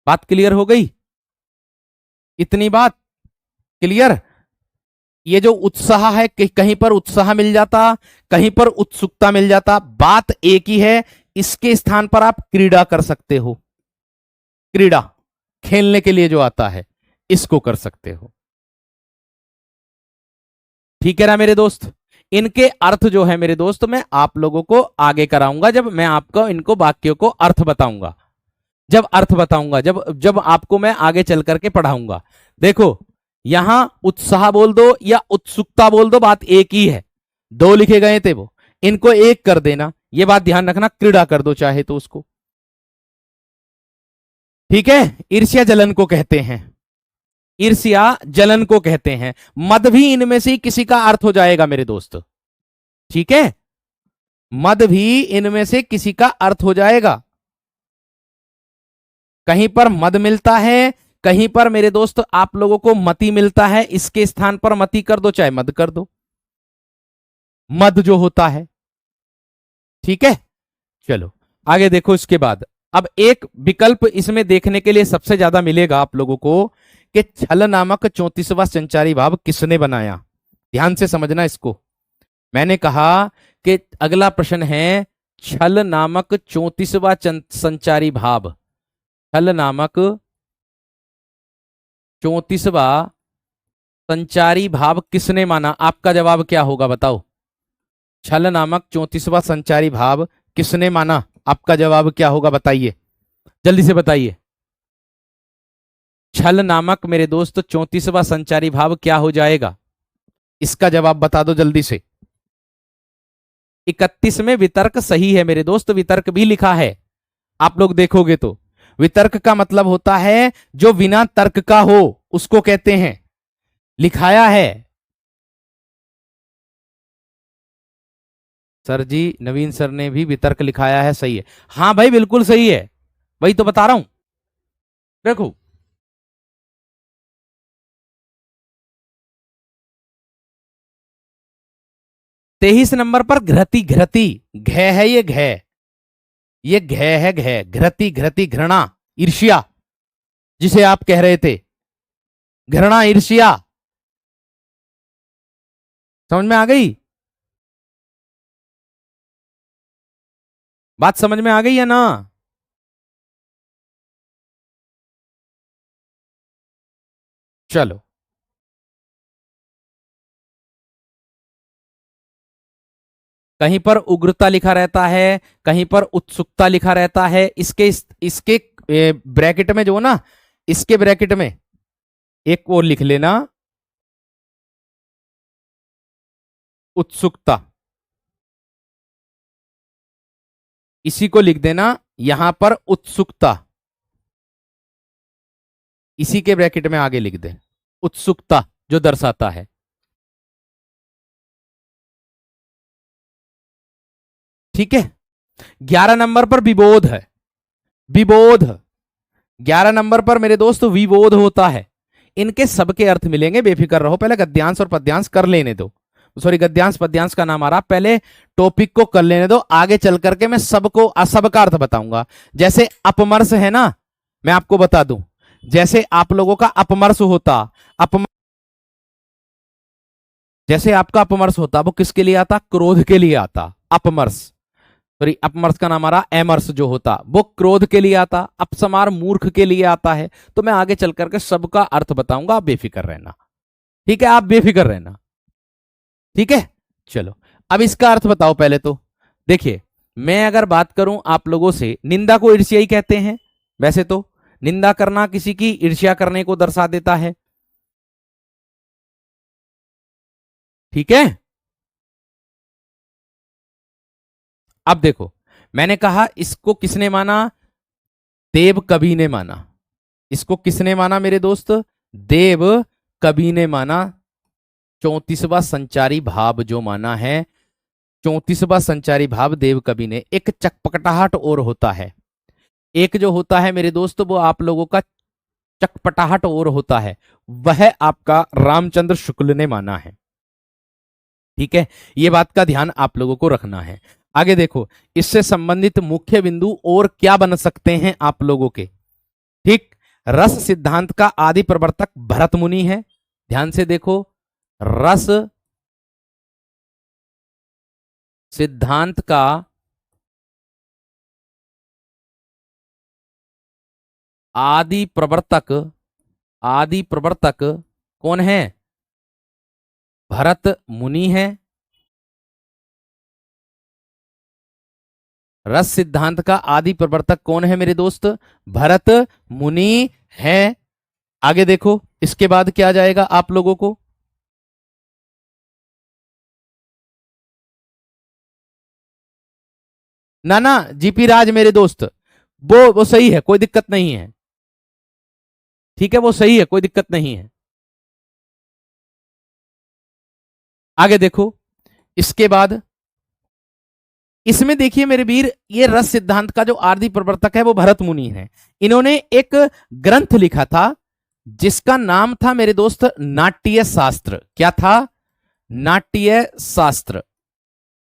बात क्लियर हो गई? इतनी बात क्लियर। ये जो उत्साह है, कहीं पर उत्साह मिल जाता, कहीं पर उत्सुकता मिल जाता, बात एक ही है। इसके स्थान पर आप क्रीड़ा कर सकते हो, क्रीड़ा खेलने के लिए जो आता है, इसको कर सकते हो। ठीक है ना मेरे दोस्त, इनके अर्थ जो है मेरे दोस्त मैं आप लोगों को आगे कराऊंगा, जब मैं आपको इनको वाक्यों को अर्थ बताऊंगा, जब अर्थ बताऊंगा, जब जब आपको मैं आगे चल करके पढ़ाऊंगा। देखो, यहां उत्साह बोल दो या उत्सुकता बोल दो, बात एक ही है, दो लिखे गए थे वो, इनको एक कर देना, ये बात ध्यान रखना। क्रीड़ा कर दो चाहे तो उसको। ठीक है, ईर्ष्या जलन को कहते हैं, ईर्ष्या जलन को कहते हैं। मद भी इनमें से किसी का अर्थ हो जाएगा मेरे दोस्त। ठीक है, मद भी इनमें से किसी का अर्थ हो जाएगा। कहीं पर मद मिलता है, कहीं पर मेरे दोस्त आप लोगों को मति मिलता है, इसके स्थान पर मति कर दो चाहे मद कर दो, मद जो होता है। ठीक है, चलो आगे देखो। इसके बाद अब एक विकल्प इसमें देखने के लिए सबसे ज्यादा मिलेगा आप लोगों को कि छल नामक 34वां संचारी भाव किसने बनाया। ध्यान से समझना इसको। मैंने कहा कि अगला प्रश्न है छल नामक 34वां संचारी भाव, छल नामक 34वां संचारी भाव किसने माना। आपका जवाब क्या होगा बताओ? छल नामक 34वां संचारी भाव किसने माना, आपका जवाब क्या होगा बताइए, जल्दी से बताइए। छल नामक मेरे दोस्त 34वां संचारी भाव क्या हो जाएगा, इसका जवाब बता दो जल्दी से। 31 में वितर्क सही है मेरे दोस्त, वितर्क भी लिखा है, आप लोग देखोगे तो। वितर्क का मतलब होता है जो बिना तर्क का हो, उसको कहते हैं, लिखाया है। सर जी, नवीन सर ने भी वितर्क लिखाया है, सही है। हाँ भाई बिल्कुल सही है, वही तो बता रहा हूं। देखो, तेईस नंबर पर घृति, घृति घ है, ये घ, ये घ है, घ, घृति, घृति घृणा, ईर्ष्या जिसे आप कह रहे थे, घृणा, ईर्ष्या, समझ में आ गई? बात समझ में आ गई है ना? चलो, कहीं पर उग्रता लिखा रहता है, कहीं पर उत्सुकता लिखा रहता है। इसके ब्रैकेट में जो ना, इसके ब्रैकेट में एक और लिख लेना, उत्सुकता। इसी को लिख देना यहां पर उत्सुकता, इसी के ब्रैकेट में आगे लिख दे उत्सुकता, जो दर्शाता है। ठीक है। 11 नंबर पर विबोध है, विबोध। 11 नंबर पर मेरे दोस्त विबोध होता है। इनके सबके अर्थ मिलेंगे, बेफिक्र रहो। पहले गद्यांश और पद्यांश कर लेने दो, सॉरी गद्यांश पद्यांश का नाम आ रहा, पहले टॉपिक को कर लेने दो। आगे चल करके मैं सबको सबका अर्थ बताऊंगा। जैसे अपमर्श है ना, मैं आपको बता दूं, जैसे आप लोगों का अपमर्श होता, जैसे आपका अपमर्श होता, वो किसके लिए आता? क्रोध के लिए आता। अपमर्श, सॉरी अपमर्श का नाम आ रहा एमर्श, जो होता वो क्रोध के लिए आता। अपसमार मूर्ख के लिए आता है। तो मैं आगे चल करके सबका अर्थ बताऊंगा, आप बेफिक्र रहना। ठीक है, आप बेफिक्र रहना। ठीक है, चलो अब इसका अर्थ बताओ पहले तो। देखिए, मैं अगर बात करूं आप लोगों से, निंदा को ईर्ष्या ही कहते हैं वैसे तो। निंदा करना किसी की ईर्ष्या करने को दर्शा देता है। ठीक है, अब देखो, मैंने कहा इसको किसने माना? देव कवि ने माना। इसको किसने माना मेरे दोस्त? देव कवि ने माना। 34वां संचारी भाव जो माना है, 34वां संचारी भाव देव कवि ने। एक चकपकटाहट और होता है, एक जो होता है मेरे दोस्त वो आप लोगों का चकपटाहट और होता है, वह आपका रामचंद्र शुक्ल ने माना है। ठीक है, ये बात का ध्यान आप लोगों को रखना है। आगे देखो, इससे संबंधित मुख्य बिंदु और क्या बन सकते हैं आप लोगों के? ठीक, रस सिद्धांत का आदि प्रवर्तक भरत मुनि है। ध्यान से देखो, रस सिद्धांत का आदि प्रवर्तक, आदि प्रवर्तक कौन है? भरत मुनि है। रस सिद्धांत का आदि प्रवर्तक कौन है मेरे दोस्त? भरत मुनि है। आगे देखो, इसके बाद क्या जाएगा आप लोगों को? ना ना, जीपी राज मेरे दोस्त, वो सही है, कोई दिक्कत नहीं है। ठीक है, वो सही है, कोई दिक्कत नहीं है। आगे देखो, इसके बाद इसमें देखिए मेरे वीर, ये रस सिद्धांत का जो आदि प्रवर्तक है वो भरत मुनि है। इन्होंने एक ग्रंथ लिखा था जिसका नाम था मेरे दोस्त नाट्य शास्त्र। क्या था? नाट्य शास्त्र।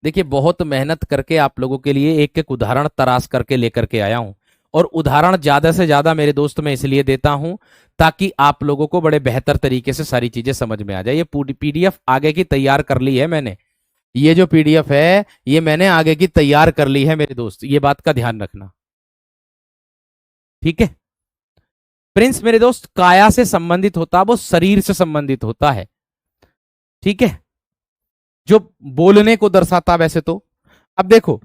देखिए, बहुत मेहनत करके आप लोगों के लिए एक एक उदाहरण तराश करके लेकर के आया हूं, और उदाहरण ज्यादा से ज्यादा मेरे दोस्त मैं इसलिए देता हूं ताकि आप लोगों को बड़े बेहतर तरीके से सारी चीजें समझ में आ जाए। ये पीडीएफ आगे की तैयार कर ली है मैंने, ये जो पीडीएफ है ये मैंने आगे की तैयार कर ली है मेरे दोस्त, ये बात का ध्यान रखना। ठीक है, प्रिंस मेरे दोस्त काया से संबंधित होता, वो शरीर से संबंधित होता है। ठीक है, जो बोलने को दर्शाता वैसे तो। अब देखो,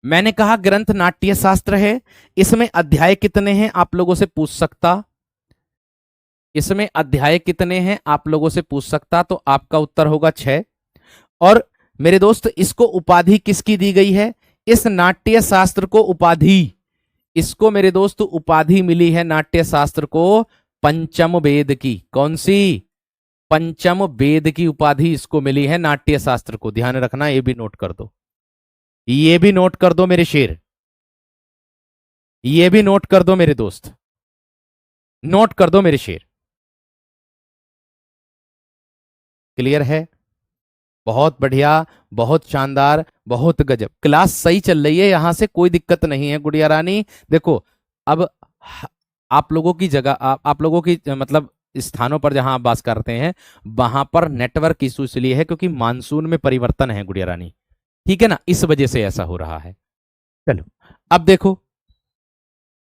मैंने कहा ग्रंथ नाट्य शास्त्र है। इसमें अध्याय कितने हैं आप लोगों से पूछ सकता? इसमें अध्याय कितने हैं आप लोगों से पूछ सकता, तो आपका उत्तर होगा 6। और मेरे दोस्त, इसको उपाधि किसकी दी गई है? इस नाट्य शास्त्र को उपाधि, इसको मेरे दोस्त उपाधि मिली है नाट्य शास्त्र को पंचम वेद की। कौन सी? पंचम वेद की उपाधि इसको मिली है नाट्य शास्त्र को। ध्यान रखना, ये भी नोट कर दो, ये भी नोट कर दो मेरे शेर, ये भी नोट कर दो मेरे दोस्त, नोट कर दो मेरे शेर। क्लियर है? बहुत बढ़िया, बहुत शानदार, बहुत गजब। क्लास सही चल रही है, यहां से कोई दिक्कत नहीं है गुड़िया रानी। देखो, अब आप लोगों की जगह, आप लोगों की मतलब स्थानों पर जहां आप बात करते हैं वहां पर नेटवर्क इशू इसलिए है क्योंकि मानसून में परिवर्तन है गुड़िया रानी, ठीक है ना, इस वजह से ऐसा हो रहा है। चलो अब देखो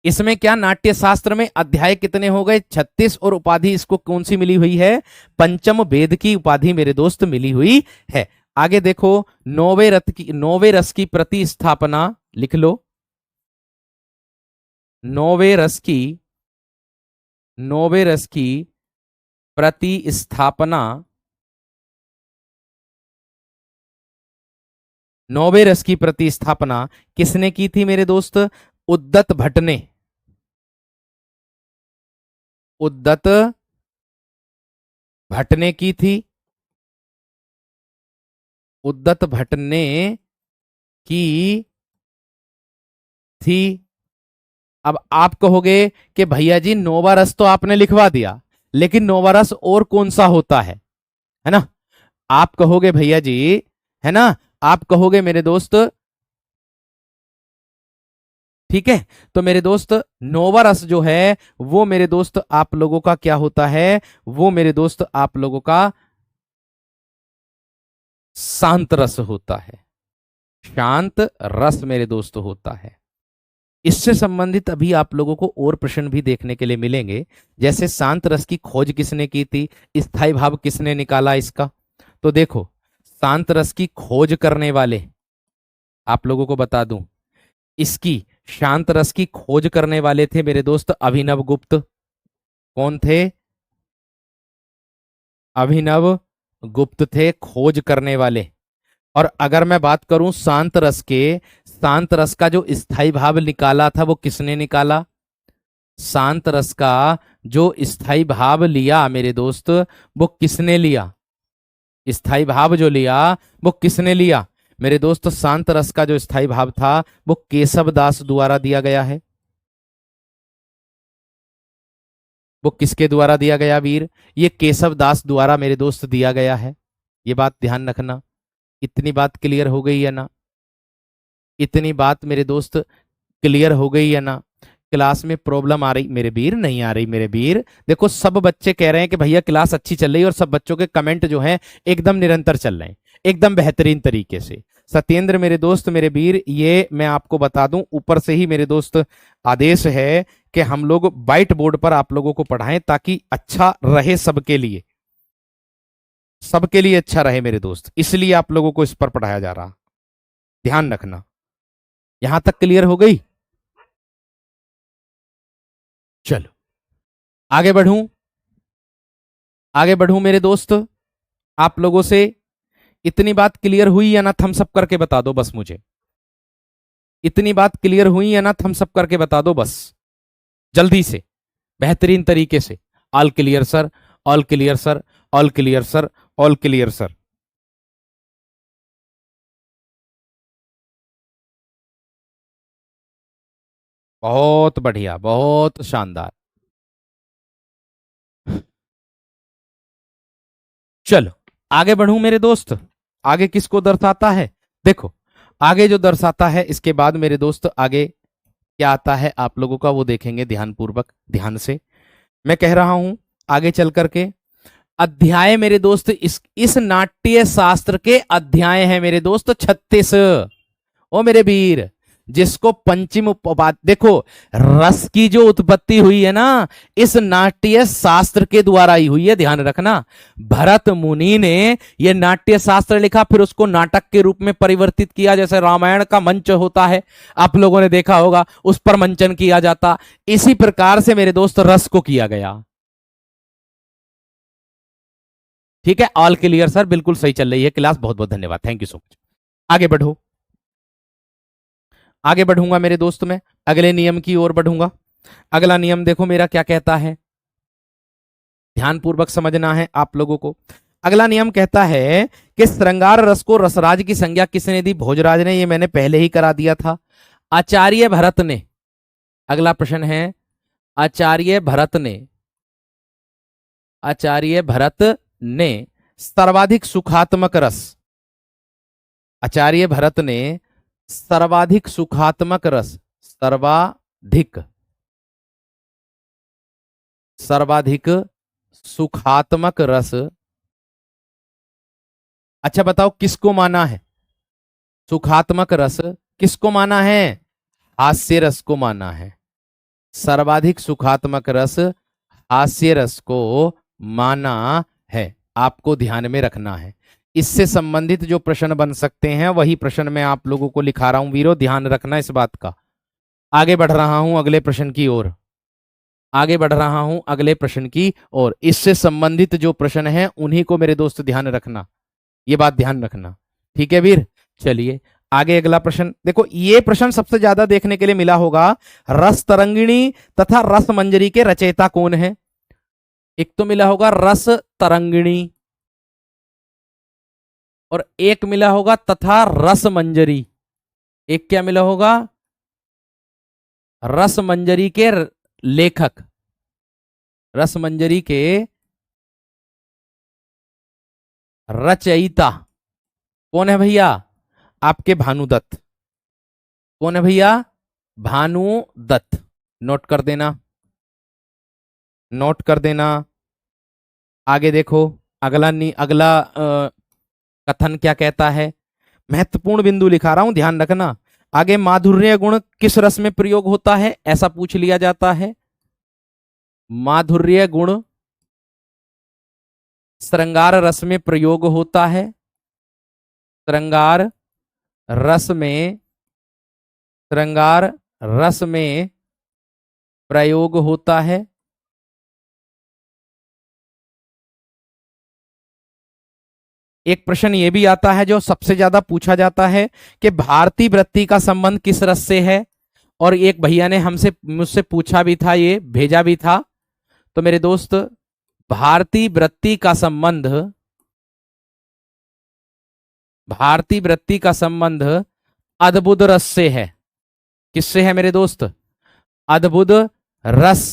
इसमें क्या नाट्य शास्त्र में अध्याय कितने हो गए 36 और उपाधि इसको कौन सी मिली हुई है, पंचम वेद की उपाधि मेरे दोस्त मिली हुई है। आगे देखो नौवे रस की प्रतिस्थापना लिख लो, नौवे रस की प्रतिस्थापना, नौवे रस की प्रतिस्थापना किसने की थी मेरे दोस्त, उद्दत भट्ट ने, उद्दत भट्ट ने की थी, उद्दत भट्ट ने की थी। अब आप कहोगे कि भैया जी नौवा रस तो आपने लिखवा दिया, लेकिन नौवा रस और कौन सा होता है ना, आप कहोगे भैया जी, है ना, आप कहोगे मेरे दोस्त, ठीक है। तो मेरे दोस्त नौवा रस जो है वो मेरे दोस्त आप लोगों का क्या होता है, वो मेरे दोस्त आप लोगों का शांत रस होता है, शांत रस मेरे दोस्त होता है। इससे संबंधित अभी आप लोगों को और प्रश्न भी देखने के लिए मिलेंगे, जैसे शांत रस की खोज किसने की थी, स्थायी भाव किसने निकाला इसका। तो देखो शांत रस की खोज करने वाले आप लोगों को बता दूं, इसकी शांत रस की खोज करने वाले थे मेरे दोस्त अभिनव गुप्त। कौन थे, अभिनव गुप्त थे खोज करने वाले। और अगर मैं बात करूं शांत रस के, शांत रस का जो स्थायी भाव निकाला था वो किसने निकाला, शांत रस का जो स्थायी भाव लिया मेरे दोस्त वो किसने लिया, स्थायी भाव जो लिया वो किसने लिया मेरे दोस्त, शांत रस का जो स्थायी भाव था वो केशव दास द्वारा दिया गया है। वो किसके द्वारा दिया गया वीर, ये केशव दास द्वारा मेरे दोस्त दिया गया है। ये बात ध्यान रखना। इतनी बात क्लियर हो गई है ना, इतनी बात मेरे दोस्त क्लियर हो गई है ना। क्लास में प्रॉब्लम आ रही मेरे वीर, नहीं आ रही मेरे वीर, देखो सब बच्चे कह रहे हैं कि भैया क्लास अच्छी चल रही है और सब बच्चों के कमेंट जो हैं एकदम निरंतर चल रहे हैं, एकदम बेहतरीन तरीके से। सत्येंद्र मेरे दोस्त मेरे वीर, ये मैं आपको बता दूं ऊपर से ही मेरे दोस्त आदेश है कि हम लोग व्हाइट बोर्ड पर आप लोगों को पढ़ाएं ताकि अच्छा रहे सबके लिए, सबके लिए अच्छा रहे मेरे दोस्त, इसलिए आप लोगों को इस पर पढ़ाया जा रहा, ध्यान रखना। यहां तक क्लियर हो गई। चलो आगे बढ़ूं, आगे बढ़ूं मेरे दोस्त, आप लोगों से इतनी बात क्लियर हुई या ना, थम्स अप करके बता दो बस मुझे, इतनी बात क्लियर हुई या ना, थम्स अप करके बता दो बस जल्दी से, बेहतरीन तरीके से। All clear sir, all clear sir, all clear sir, all clear sir. बहुत बढ़िया, बहुत शानदार। चलो आगे बढ़ूं मेरे दोस्त, आगे किसको दर्शाता है, देखो आगे जो दर्शाता है इसके बाद मेरे दोस्त आगे क्या आता है आप लोगों का वो देखेंगे ध्यानपूर्वक, ध्यान से मैं कह रहा हूं। आगे चल करके अध्याय मेरे दोस्त इस नाट्य शास्त्र के अध्याय हैं मेरे दोस्त 36। ओ मेरे वीर, जिसको पंचम उपाधि, देखो रस की जो उत्पत्ति हुई है ना इस नाट्य शास्त्र के द्वारा ही हुई है, ध्यान रखना। भरत मुनि ने यह नाट्य शास्त्र लिखा, फिर उसको नाटक के रूप में परिवर्तित किया, जैसे रामायण का मंच होता है आप लोगों ने देखा होगा, उस पर मंचन किया जाता, इसी प्रकार से मेरे दोस्त रस को किया गया। ठीक है, ऑल क्लियर सर, बिल्कुल सही चल रही है क्लास, बहुत बहुत धन्यवाद, थैंक यू सो मच। आगे बढ़ो, आगे बढ़ूंगा मेरे दोस्त, मैं अगले नियम की ओर बढ़ूंगा। अगला नियम देखो मेरा क्या कहता है, ध्यानपूर्वक समझना है आप लोगों को। अगला नियम कहता है कि श्रृंगार रस को रसराज की संज्ञा किसने दी, भोजराज ने, ये मैंने पहले ही करा दिया था। आचार्य भरत ने, अगला प्रश्न है आचार्य भरत ने, आचार्य भरत ने सर्वाधिक सुखात्मक रस, आचार्य भरत ने सर्वाधिक सुखात्मक रस, सर्वाधिक, सर्वाधिक सुखात्मक रस। अच्छा बताओ किसको माना है? सुखात्मक रस किसको माना है? हास्य रस को माना है। सर्वाधिक सुखात्मक रस हास्य रस को माना है। आपको ध्यान में रखना है। इससे संबंधित जो प्रश्न बन सकते हैं वही प्रश्न मैं आप लोगों को लिखा रहा हूं वीरो, ध्यान रखना इस बात का। आगे बढ़ रहा हूं अगले प्रश्न की ओर। आगे बढ़ रहा हूं अगले प्रश्न की ओर। इससे संबंधित जो प्रश्न है उन्हीं को मेरे दोस्त ध्यान रखना, ये बात ध्यान रखना। ठीक है वीर, चलिए आगे अगला प्रश्न देखो। ये प्रश्न सबसे ज्यादा देखने के लिए मिला होगा। रस तरंगिणी तथा रस मंजरी के रचयिता कौन है? एक तो मिला होगा रस तरंगिणी और एक मिला होगा तथा रस मंजरी। एक क्या मिला होगा? रस मंजरी के लेखक, रस मंजरी के रचयिता कौन है भैया? आपके भानुदत्त। कौन है भैया? भानुदत्त। नोट कर देना, नोट कर देना। आगे देखो अगला कथन क्या कहता है। महत्वपूर्ण बिंदु लिखा रहा हूं, ध्यान रखना। आगे माधुर्य गुण किस रस में प्रयोग होता है, ऐसा पूछ लिया जाता है। माधुर्य गुण श्रृंगार रस में प्रयोग होता है। श्रृंगार रस में, श्रृंगार रस में प्रयोग होता है। एक प्रश्न ये भी आता है जो सबसे ज्यादा पूछा जाता है कि भारतीय वृत्ति का संबंध किस रस से है। और एक भैया ने हमसे मुझसे पूछा भी था, ये भेजा भी था। तो मेरे दोस्त भारतीय वृत्ति का संबंध, भारतीय वृत्ति का संबंध अद्भुत रस से है। किससे है मेरे दोस्त? अद्भुत रस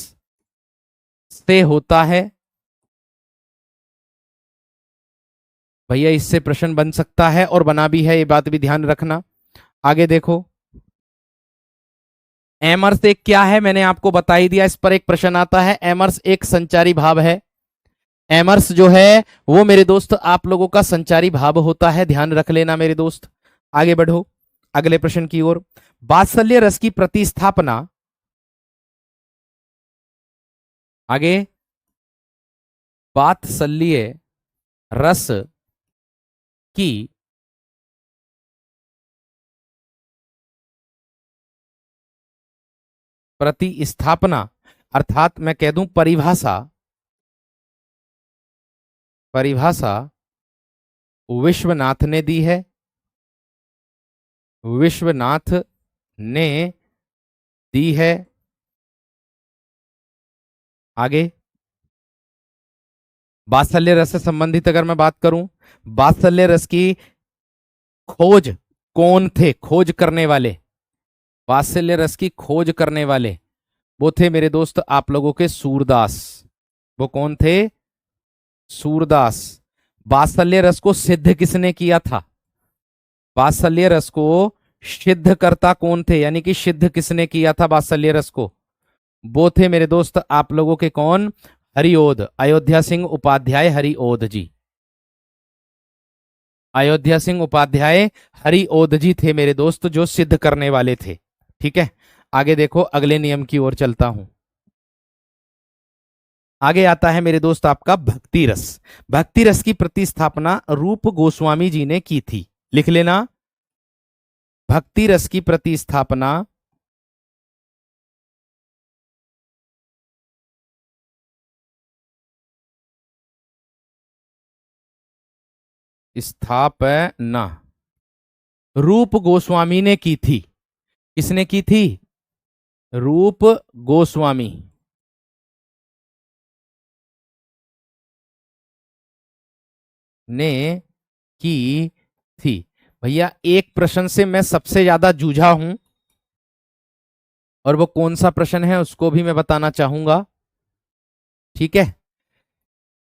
से होता है। भैया इससे प्रश्न बन सकता है और बना भी है, ये बात भी ध्यान रखना। आगे देखो एमर्स एक क्या है, मैंने आपको बता ही दिया। इस पर एक प्रश्न आता है। एमर्स एक संचारी भाव है। एमर्स जो है वो मेरे दोस्त आप लोगों का संचारी भाव होता है, ध्यान रख लेना मेरे दोस्त। आगे बढ़ो अगले प्रश्न की ओर। वात्सल्य रस की प्रतिस्थापना, आगे वात्सल्य रस की प्रतिस्थापना अर्थात मैं कह दूं परिभाषा, परिभाषा विश्वनाथ ने दी है। विश्वनाथ ने दी है। आगे वात्सल्य रस से संबंधित अगर मैं बात करूं, वात्सल्य रस की खोज कौन थे? खोज करने वाले, वात्सल्य रस की खोज करने वाले वो थे मेरे दोस्त आप लोगों के सूरदास। वो कौन थे? सूरदास। वात्सल्य रस को सिद्ध किसने किया था? वात्सल्य रस को सिद्ध करता कौन थे, यानी कि सिद्ध किसने किया था वात्सल्य रस को? वो थे मेरे दोस्त आप लोगों के कौन? हरिओद, अयोध्या सिंह उपाध्याय हरिओद जी। अयोध्या सिंह उपाध्याय हरिओद जी थे मेरे दोस्त जो सिद्ध करने वाले थे। ठीक है, आगे देखो अगले नियम की ओर चलता हूं। आगे आता है मेरे दोस्त आपका भक्ति रस। भक्ति रस की प्रतिस्थापना रूप गोस्वामी जी ने की थी, लिख लेना। भक्ति रस की प्रतिस्थापना स्थापना रूप गोस्वामी ने की थी। किसने की थी? रूप गोस्वामी ने की थी। भैया एक प्रश्न से मैं सबसे ज्यादा जूझा हूं और वो कौन सा प्रश्न है उसको भी मैं बताना चाहूंगा। ठीक है,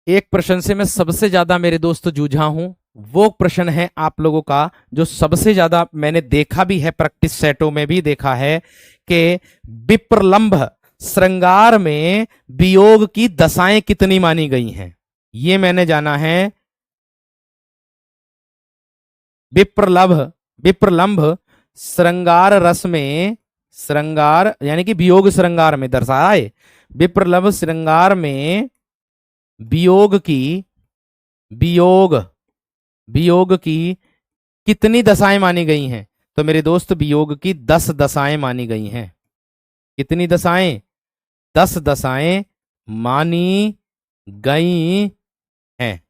एक प्रश्न से मैं सबसे ज्यादा मेरे दोस्त जूझा हूं। वो प्रश्न है आप लोगों का जो सबसे ज्यादा मैंने देखा भी है, प्रैक्टिस सेटों में भी देखा है कि विप्रलंभ श्रृंगार में वियोग की दशाएं कितनी मानी गई हैं, ये मैंने जाना है। विप्रलभ विप्रलंभ श्रृंगार रस में, श्रृंगार यानी कि वियोग श्रृंगार में दर्शाए, विप्रलभ श्रृंगार में वियोग की, वियोग वियोग की कितनी दशाएं मानी गई हैं? तो मेरे दोस्त वियोग की 10 दशाएं मानी गई हैं। कितनी दशाएं? 10 दशाएं मानी गई हैं।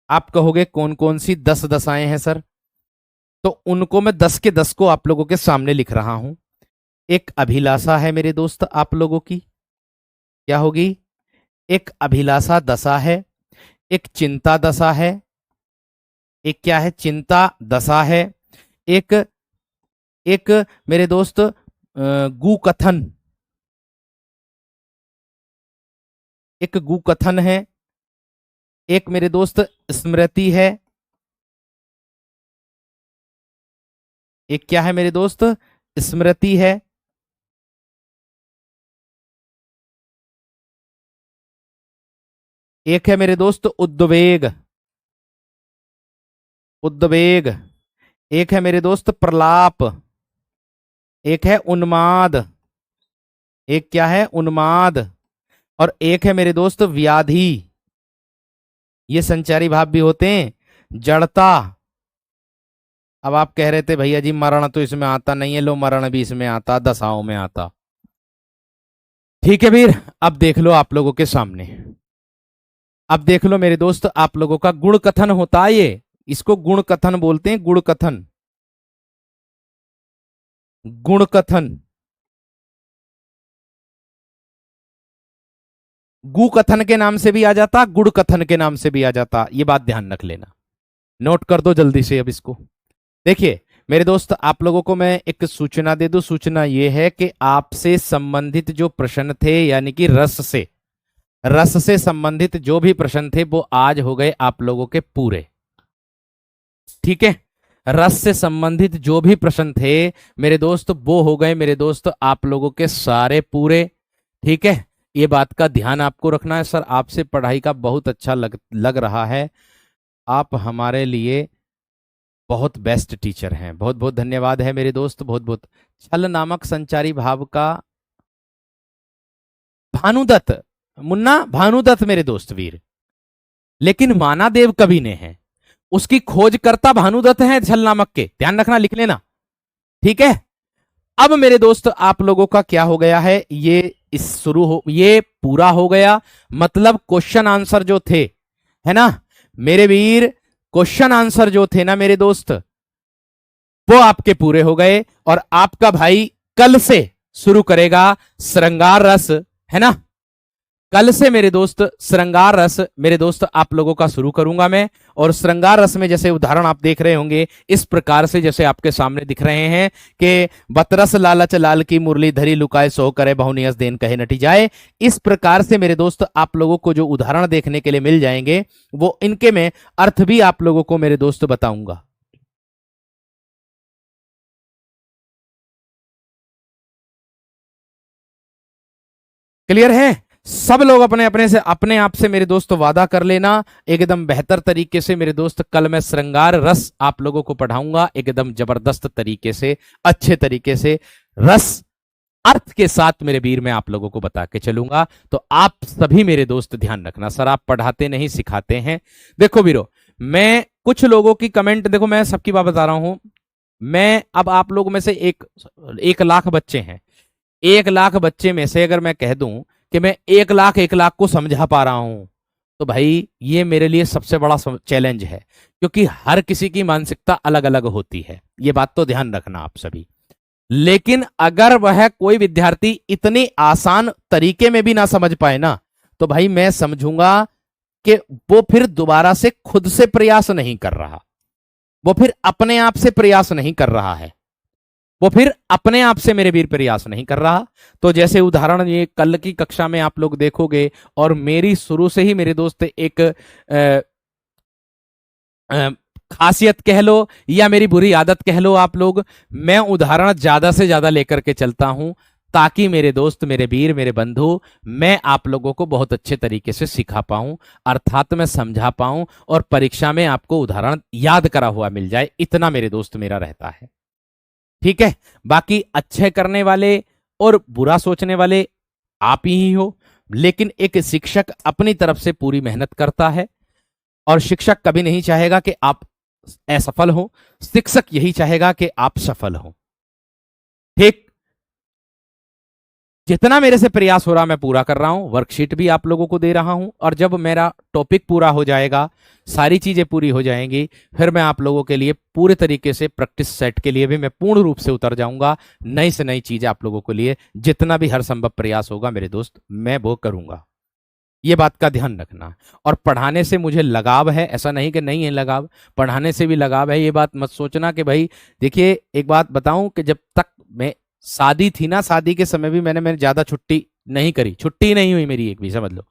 आप कहोगे कौन कौन सी 10 दशाएं हैं सर? तो उनको मैं 10 के 10 को आप लोगों के सामने लिख रहा हूं। एक अभिलाषा है मेरे दोस्त आप लोगों की, क्या होगी? एक अभिलाषा दशा है, एक चिंता दशा है, एक क्या है? चिंता दशा है, एक एक मेरे दोस्त गुकथन, एक गुकथन है, एक मेरे दोस्त स्मृति है, एक क्या है मेरे दोस्त? स्मृति है, एक है मेरे दोस्त उद्वेग, उद्वेग, एक है मेरे दोस्त प्रलाप, एक है उन्माद, एक क्या है? उन्माद, और एक है मेरे दोस्त व्याधि। ये संचारी भाव भी होते हैं। जड़ता, अब आप कह रहे थे भैया जी मरण तो इसमें आता नहीं है, लो मरण भी इसमें आता, दशाओं में आता। ठीक है वीर, अब देख लो आप लोगों के सामने, अब देख लो मेरे दोस्त, आप लोगों का गुण कथन होता है ये, इसको गुण कथन बोलते हैं, गुण कथन, गुण कथन। गु कथन के नाम से भी आ जाता, गुड़ कथन के नाम से भी आ जाता, ये बात ध्यान रख लेना, नोट कर दो जल्दी से अब इसको। देखिए मेरे दोस्त, आप लोगों को मैं एक सूचना दे दूं। सूचना ये है कि आपसे संबंधित जो प्रश्न थे, यानी कि रस से संबंधित जो भी प्रश्न थे वो आज हो गए आप लोगों के पूरे। ठीक है, रस से संबंधित जो भी प्रश्न थे मेरे दोस्त वो हो गए मेरे दोस्त आप लोगों के सारे पूरे। ठीक है, ये बात का ध्यान आपको रखना है। सर आपसे पढ़ाई का बहुत अच्छा लग रहा है, आप हमारे लिए बहुत बेस्ट टीचर हैं, बहुत बहुत धन्यवाद है मेरे दोस्त, बहुत बहुत। छल नामक संचारी भाव का भानुदत्त, मुन्ना भानुदत्त मेरे दोस्त वीर, लेकिन मानादेव कवि ने है, उसकी खोजकर्ता भानुदत्त है छल नामक के, ध्यान रखना, लिख लेना। ठीक है, अब मेरे दोस्त आप लोगों का क्या हो गया है, ये पूरा हो गया, मतलब क्वेश्चन आंसर जो थे, है ना मेरे वीर, क्वेश्चन आंसर जो थे ना मेरे दोस्त वो आपके पूरे हो गए। और आपका भाई कल से शुरू करेगा श्रृंगार रस, है ना, कल से मेरे दोस्त श्रृंगार रस मेरे दोस्त आप लोगों का शुरू करूंगा मैं। और श्रृंगार रस में जैसे उदाहरण आप देख रहे होंगे इस प्रकार से, जैसे आपके सामने दिख रहे हैं कि बतरस लालच लाल की मुरली धरी लुकाए सो करे बहुनियस देन कहे नटी जाए, इस प्रकार से मेरे दोस्त आप लोगों को जो उदाहरण देखने के लिए मिल जाएंगे वो इनके में अर्थ भी आप लोगों को मेरे दोस्त बताऊंगा। क्लियर है? सब लोग अपने आप से मेरे दोस्त वादा कर लेना, एकदम बेहतर तरीके से मेरे दोस्त कल मैं श्रृंगार रस आप लोगों को पढ़ाऊंगा, एकदम जबरदस्त तरीके से, अच्छे तरीके से, रस अर्थ के साथ मेरे वीर मैं आप लोगों को बता के चलूंगा। तो आप सभी मेरे दोस्त ध्यान रखना, सर आप पढ़ाते नहीं सिखाते हैं। देखो वीरो, मैं कुछ लोगों की कमेंट, देखो मैं सबकी बात बता रहा हूं, मैं अब आप लोगों में से 1 लाख बच्चे हैं, 1 लाख बच्चे में से अगर मैं कह दूं कि मैं 1 लाख को समझा पा रहा हूं, तो भाई ये मेरे लिए सबसे बड़ा चैलेंज है, क्योंकि हर किसी की मानसिकता अलग अलग होती है, ये बात तो ध्यान रखना आप सभी। लेकिन अगर वह कोई विद्यार्थी इतनी आसान तरीके में भी ना समझ पाए ना, तो भाई मैं समझूंगा कि वो फिर दोबारा से खुद से प्रयास नहीं कर रहा, वो फिर अपने आप से प्रयास नहीं कर रहा है, वो फिर अपने आप से मेरे वीर प्रयास नहीं कर रहा। तो जैसे उदाहरण ये कल की कक्षा में आप लोग देखोगे, और मेरी शुरू से ही मेरे दोस्त एक खासियत कह लो या मेरी बुरी आदत कह लो आप लोग, मैं उदाहरण ज्यादा से ज्यादा लेकर के चलता हूं, ताकि मेरे दोस्त, मेरे वीर, मेरे बंधु, मैं आप लोगों को बहुत अच्छे तरीके से सिखा पाऊं, अर्थात मैं समझा पाऊं और परीक्षा में आपको उदाहरण याद करा हुआ मिल जाए, इतना मेरे दोस्त मेरा रहता है। ठीक है, बाकी अच्छे करने वाले और बुरा सोचने वाले आप ही हो, लेकिन एक शिक्षक अपनी तरफ से पूरी मेहनत करता है और शिक्षक कभी नहीं चाहेगा कि आप असफल हो, शिक्षक यही चाहेगा कि आप सफल हो। ठीक, जितना मेरे से प्रयास हो रहा मैं पूरा कर रहा हूं, वर्कशीट भी आप लोगों को दे रहा हूं, और जब मेरा टॉपिक पूरा हो जाएगा, सारी चीजें पूरी हो जाएंगी, फिर मैं आप लोगों के लिए पूरे तरीके से प्रैक्टिस सेट के लिए भी मैं पूर्ण रूप से उतर जाऊंगा। नई से नई चीजें आप लोगों के लिए जितना भी हर संभव प्रयास होगा मेरे दोस्त, मैं वो करूंगा। ये बात का ध्यान रखना। और पढ़ाने से मुझे लगाव है, ऐसा नहीं कि नहीं है लगाव, पढ़ाने से भी लगाव है। ये बात मत सोचना कि भाई, देखिए एक बात बताऊं कि जब तक मैं शादी थी ना, शादी के समय भी मैंने ज्यादा छुट्टी नहीं करी, छुट्टी नहीं हुई मेरी एक भी, समझ लो।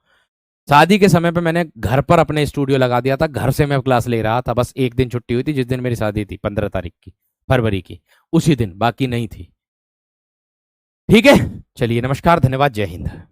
शादी के समय पे मैंने घर पर अपने स्टूडियो लगा दिया था, घर से मैं क्लास ले रहा था, बस एक दिन छुट्टी हुई थी जिस दिन मेरी शादी थी, 15 तारीख की फरवरी की, उसी दिन, बाकी नहीं थी। ठीक है, चलिए, नमस्कार, धन्यवाद, जय हिंद।